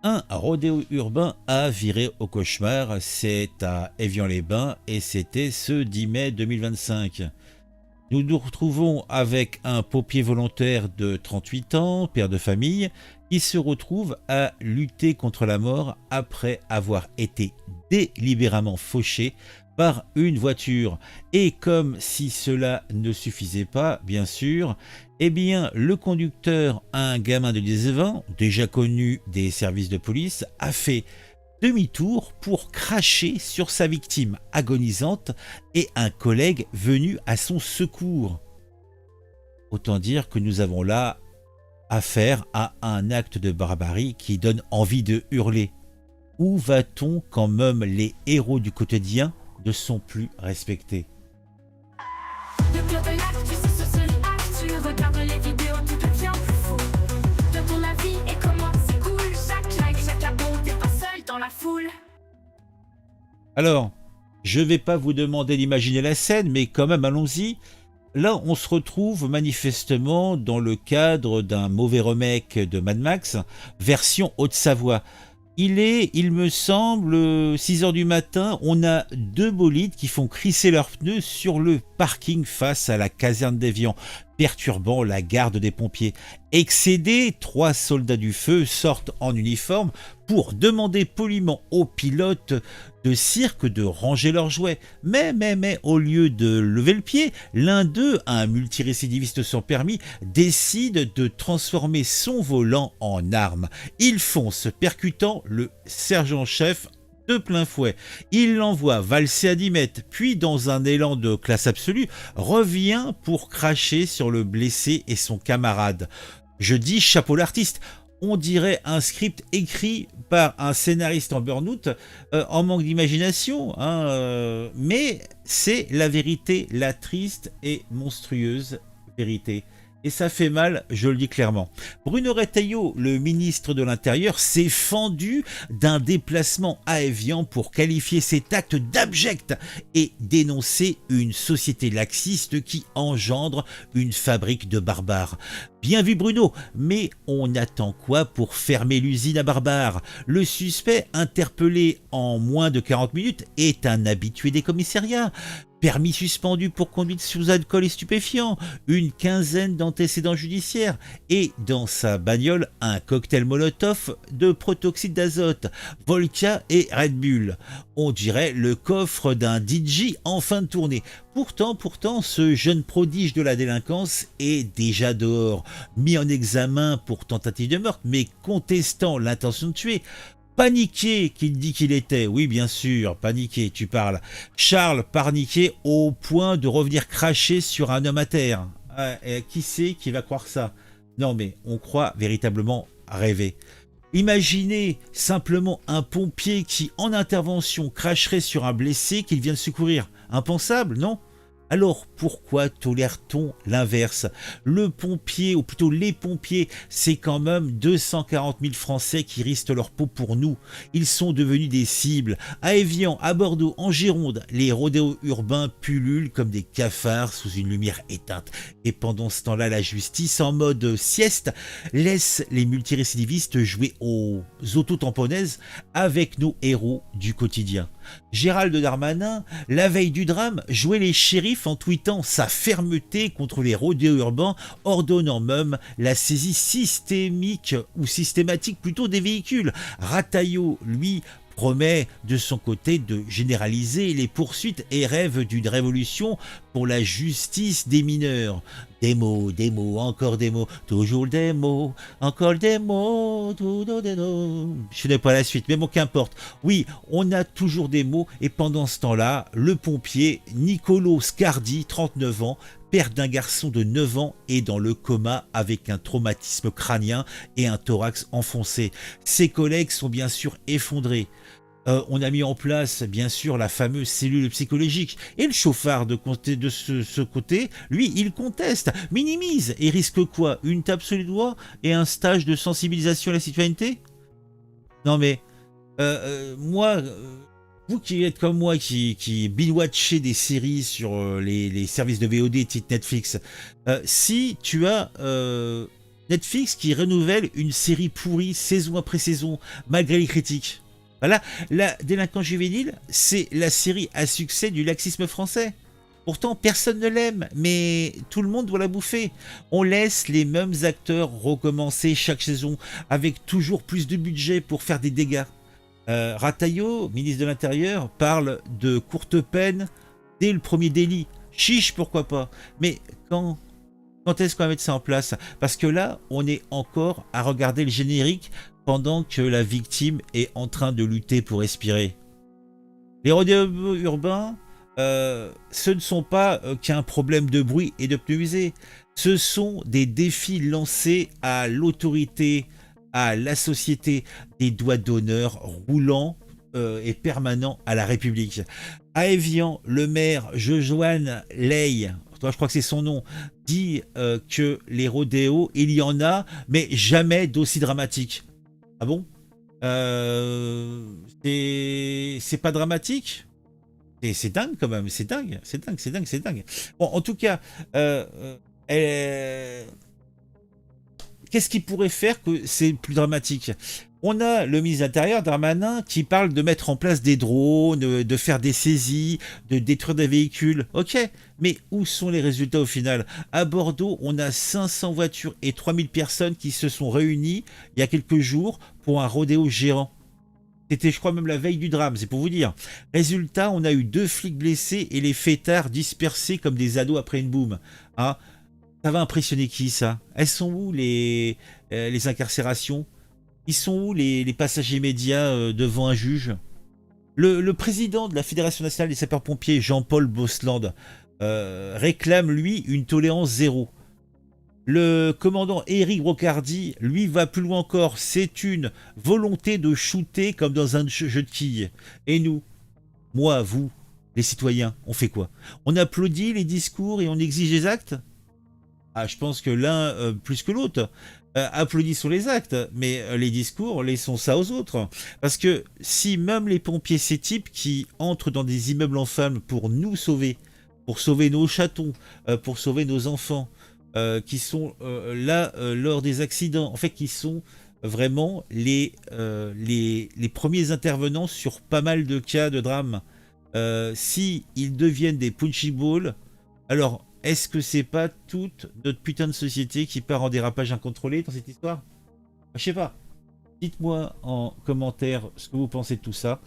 Un rodéo urbain a viré au cauchemar, c'est à Évian-les-Bains et c'était ce 10 mai 2025. Nous nous retrouvons avec un pompier volontaire de 38 ans, père de famille, qui se retrouve à lutter contre la mort après avoir été délibérément fauché par une voiture. Et comme si cela ne suffisait pas, bien sûr, eh bien, le conducteur, un gamin de 19 ans, déjà connu des services de police, a fait demi-tour pour cracher sur sa victime agonisante et un collègue venu à son secours. Autant dire que nous avons là affaire à un acte de barbarie qui donne envie de hurler. Où va-t-on quand même les héros du quotidien ne sont plus respectés? Le club de l'actu, c'est sur Actu. Regarde les vidéos, tout devient plus fou. De ton avis et comment c'est cool. Chaque like, chaque abon, t'es pas seul dans la foule. Alors, je vais pas vous demander d'imaginer la scène, mais quand même allons-y. Là, on se retrouve manifestement dans le cadre d'un mauvais remake de Mad Max, version Haute-Savoie. Il me semble, 6 heures du matin, on a deux bolides qui font crisser leurs pneus sur le parking face à la caserne d'Évian, perturbant la garde des pompiers. Excédés, 3 soldats du feu sortent en uniforme pour demander poliment aux pilotes de cirque de ranger leurs jouets. Mais, au lieu de lever le pied, l'un d'eux, un multirécidiviste sans permis, décide de transformer son volant en arme. Il fonce, percutant le sergent-chef de plein fouet. Il l'envoie valser à 10 mètres, puis dans un élan de classe absolue, revient pour cracher sur le blessé et son camarade. Je dis chapeau l'artiste. On dirait un script écrit par un scénariste en burn-out, en manque d'imagination, hein, mais c'est la vérité, la triste et monstrueuse vérité. Et ça fait mal, je le dis clairement. Bruno Retailleau, le ministre de l'Intérieur, s'est fendu d'un déplacement à Évian pour qualifier cet acte d'abject et dénoncer une société laxiste qui engendre une fabrique de barbares. Bien vu Bruno, mais on attend quoi pour fermer l'usine à barbares? Le suspect, interpellé en moins de 40 minutes, est un habitué des commissariats. Permis suspendu pour conduite sous alcool et stupéfiants, une quinzaine d'antécédents judiciaires et dans sa bagnole un cocktail Molotov de protoxyde d'azote, Vodka et Red Bull. On dirait le coffre d'un DJ en fin de tournée. Pourtant, ce jeune prodige de la délinquance est déjà dehors, mis en examen pour tentative de meurtre, mais contestant l'intention de tuer. Paniqué qu'il dit qu'il était, oui bien sûr, paniqué, tu parles. Charles paniqué au point de revenir cracher sur un homme à terre. Qui c'est qui va croire ça? Non mais on croit véritablement rêver. Imaginez simplement un pompier qui, en intervention, cracherait sur un blessé qu'il vient de secourir. Impensable, non? Alors pourquoi tolère-t-on l'inverse? Le pompier, ou plutôt les pompiers, c'est quand même 240 000 Français qui risquent leur peau pour nous. Ils sont devenus des cibles. À Évian, à Bordeaux, en Gironde, les rodéos urbains pullulent comme des cafards sous une lumière éteinte. Et pendant ce temps-là, la justice, en mode sieste, laisse les multirécidivistes jouer aux autotamponnaises avec nos héros du quotidien. Gérald Darmanin, la veille du drame, jouait les shérifs en tweetant sa fermeté contre les rodéos urbains, ordonnant même la saisie systémique ou systématique plutôt des véhicules. Rataillot, lui, promet de son côté de généraliser les poursuites et rêve d'une révolution pour la justice des mineurs. Des mots, encore des mots, toujours des mots, encore des mots, toujours des mots. Je n'ai pas la suite, mais bon, qu'importe. Oui, on a toujours des mots, et pendant ce temps-là, le pompier Nicolo Scardi, 39 ans, père d'un garçon de 9 ans, est dans le coma avec un traumatisme crânien et un thorax enfoncé. Ses collègues sont bien sûr effondrés. On a mis en place, bien sûr, la fameuse cellule psychologique. Et le chauffard de ce côté, lui, il conteste, minimise et risque quoi? Une tape sur les doigts et un stage de sensibilisation à la citoyenneté? Non mais, moi, vous qui êtes comme moi, qui binge-watchez des séries sur les services de VOD type Netflix, si tu as Netflix qui renouvelle une série pourrie saison après saison, malgré les critiques. Voilà, la délinquance juvénile, c'est la série à succès du laxisme français. Pourtant, personne ne l'aime, mais tout le monde doit la bouffer. On laisse les mêmes acteurs recommencer chaque saison, avec toujours plus de budget pour faire des dégâts. Rataillot, ministre de l'Intérieur, parle de courte peine dès le premier délit. Chiche, pourquoi pas. Mais quand est-ce qu'on va mettre ça en place? Parce que là, on est encore à regarder le générique pendant que la victime est en train de lutter pour respirer. Les rodéos urbains, ce ne sont pas qu'un problème de bruit et de pneus usés. Ce sont des défis lancés à l'autorité, à la société, des doigts d'honneur roulants et permanents à la République. À Évian, le maire Jojoan Ley, je crois que c'est son nom, dit que les rodéos, il y en a, mais jamais d'aussi dramatique. Ah bon? C'est pas dramatique? Et c'est dingue quand même, c'est dingue. Bon, en tout cas, qu'est-ce qui pourrait faire que c'est plus dramatique? On a le ministre de l'Intérieur, Darmanin, qui parle de mettre en place des drones, de faire des saisies, de détruire des véhicules. Ok, mais où sont les résultats au final? À Bordeaux, on a 500 voitures et 3000 personnes qui se sont réunies il y a quelques jours pour un rodéo géant. C'était, je crois, même la veille du drame, c'est pour vous dire. Résultat, on a eu 2 flics blessés et les fêtards dispersés comme des ados après une boum. Hein, ça va impressionner qui, ça? Elles sont où les incarcérations? Ils sont où les passagers médias devant un juge? Le président de la Fédération nationale des sapeurs-pompiers, Jean-Paul Bosland, réclame, lui, une tolérance zéro. Le commandant Éric Brocardi, lui, va plus loin encore. C'est une volonté de shooter comme dans un jeu de quilles. Et nous, moi, vous, les citoyens, on fait quoi? On applaudit les discours et on exige les actes? Ah, je pense que l'un plus que l'autre. Applaudissons les actes, mais les discours, laissons ça aux autres. Parce que si même les pompiers, ces types qui entrent dans des immeubles en flammes pour nous sauver, pour sauver nos chatons, pour sauver nos enfants, qui sont là lors des accidents, en fait qui sont vraiment les premiers intervenants sur pas mal de cas de drame. Si ils deviennent des punchy balls, alors est-ce que c'est pas toute notre putain de société qui part en dérapage incontrôlé dans cette histoire? Je sais pas. Dites-moi en commentaire ce que vous pensez de tout ça.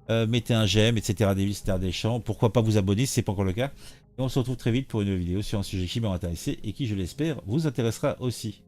Mettez un j'aime, etc. Des Star des champs. Pourquoi pas vous abonner si c'est pas encore le cas. Et on se retrouve très vite pour une nouvelle vidéo sur un sujet qui m'a intéressé et qui, je l'espère, vous intéressera aussi.